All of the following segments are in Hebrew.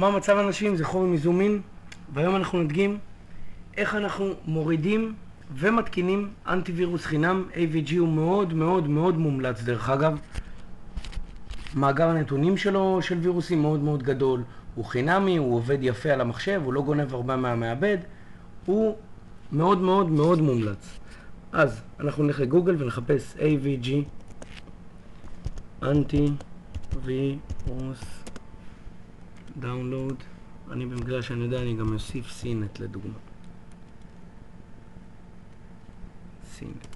מה מצב אנשים? זה חורי מזומין, והיום אנחנו נדגים איך אנחנו מורידים ומתקינים אנטיווירוס חינם. AVG הוא מאוד מאוד מאוד מומלץ דרך אגב. מאגר הנתונים שלו של וירוסים מאוד מאוד גדול, הוא חינמי, הוא עובד יפה על המחשב, הוא לא גונב הרבה מהמעבד, הוא מאוד מאוד מאוד מומלץ. אז אנחנו נלך לגוגל ונחפש AVG אנטיווירוס דאונלוד. אני במקרה שאני יודע אני גם אוסיף סינט לדוגמה. סינט.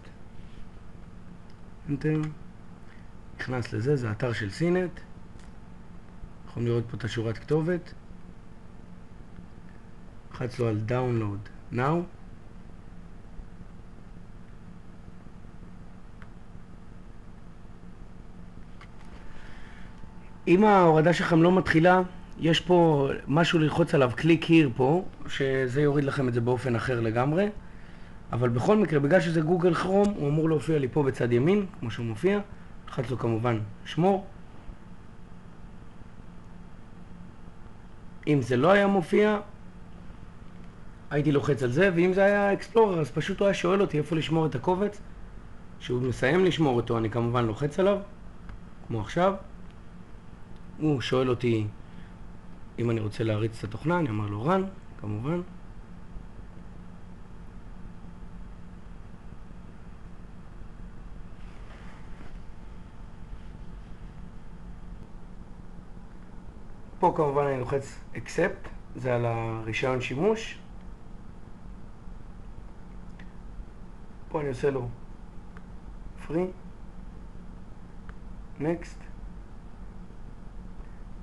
אנטר. נכנס לזה, זה אתר של סינט. יכולים לראות פה את השורת כתובת. לחץ לו על Download Now. אם ההורדה שלכם לא מתחילה, יש פה משהו ללחוץ עליו, קליק here פה, שזה יוריד לכם את זה באופן אחר לגמרי. אבל בכל מקרה, בגלל שזה גוגל כרום, הוא אמור להופיע לי פה בצד ימין, כמו שהוא מופיע. לחץ לו כמובן שמור. אם זה לא היה מופיע, הייתי לוחץ על זה, ואם זה היה אקספלורר, אז פשוט הוא היה שואל אותי איפה לשמור את הקובץ. כשהוא מסיים לשמור אותו, אני כמובן לוחץ עליו, כמו עכשיו. הוא שואל אותי אם אני רוצה להריץ את התוכנה, אני אמר לו run, כמובן. פה כמובן אני לוחץ accept, זה על הרישיון שימוש. פה אני עושה לו free, next,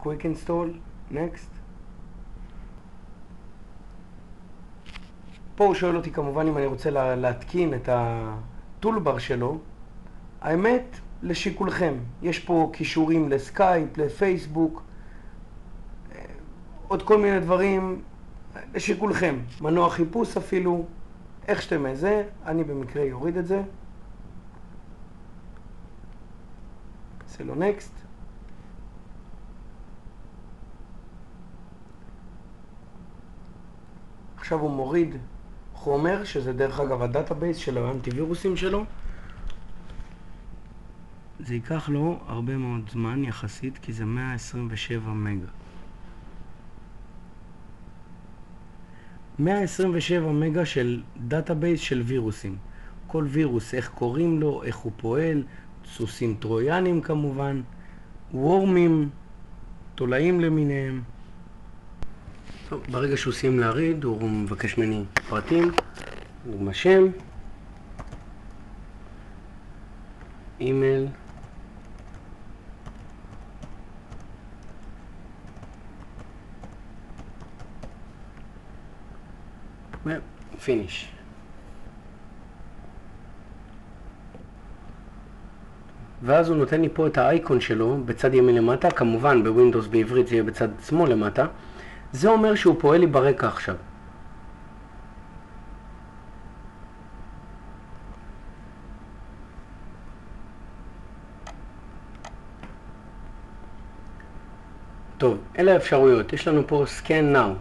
quick install, next. פה הוא שואל אותי כמובן אם אני רוצה להתקין את הטולבר שלו. האמת, לשיקולכם. יש פה קישורים לסקייפ, לפייסבוק, עוד כל מיני דברים, לשיקולכם. מנוע חיפוש אפילו, איך שאתם איזה, אני במקרה יוריד את זה. עושה לו next. עכשיו הוא מוריד חומר, שזה דרך אגב הדאטאבייס של האנטיווירוסים שלו. זה ייקח לו הרבה מאוד זמן יחסית, כי זה 127 מגה. 127 מגה של דאטאבייס של וירוסים. כל וירוס, איך קוראים לו, איך הוא פועל, סוסים טרויאנים כמובן, וורמים, תולעים למיניהם. טוב, ברגע שהוא סיים להריד, הוא מבקש ממני פרטים, דוגמה שם, אימייל, ופיניש. ואז הוא נותן לי פה את האייקון שלו בצד ימין למטה, כמובן בווינדוס בעברית זה יהיה בצד שמאל למטה. זה אומר שהוא פועל לי ברקע עכשיו. טוב, אלה האפשרויות. יש לנו פה Scan Now,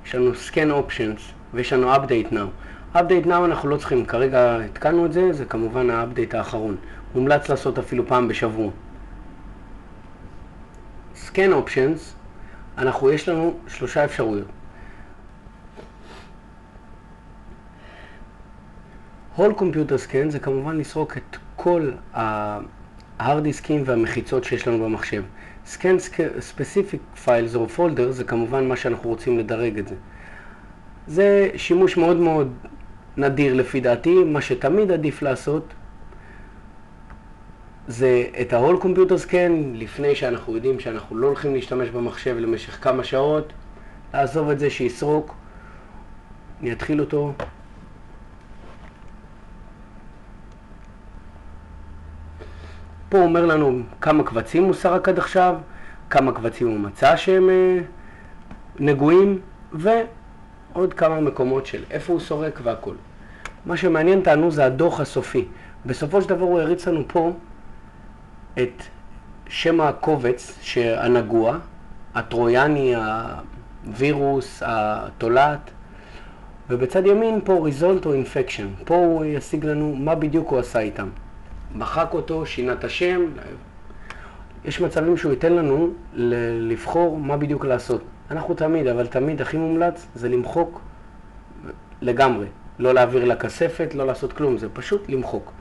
יש לנו Scan Options ויש לנו Update Now. Update Now אנחנו לא צריכים, כרגע התקנו את זה, זה כמובן האפדייט האחרון. מומלץ לעשות אפילו פעם בשבוע. Scan Options, יש לנו 3 אפשרויות. Whole Computer Scan זה כמובן לסרוק את כל ההארד דיסקים והמחיצות שיש לנו במחשב. Scan Specific Files or Folders זה כמובן מה שאנחנו רוצים לדרג את זה. זה שימוש מאוד מאוד נדיר לפי דעתי. מה שתמיד עדיף לעשות זה את ה-Whole Computer Scan, לפני שאנחנו יודעים שאנחנו לא הולכים להשתמש במחשב למשך כמה שעות, לעזוב את זה שיסרוק. אני אתחיל אותו. פה הוא אומר לנו כמה קבצים הוא סרק עד עכשיו, כמה קבצים הוא מצא שהם נגועים, ועוד כמה מקומות של איפה הוא סורק והכל. מה שמעניין אותנו זה הדוח הסופי. בסופו של דבר הוא הריץ לנו פה את שם הקובץ הנגוע, הטרויאני, הווירוס, התולעת. ובצד ימין פה result או infection. פה הוא ישיג לנו מה בדיוק הוא עשה איתם. מחק אותו, שינה את השם. יש מצבים שהוא ייתן לנו לבחור מה בדיוק לעשות. אנחנו תמיד, אבל תמיד הכי מומלץ זה למחוק לגמרי. לא להעביר לכספת, לא לעשות כלום, זה פשוט למחוק.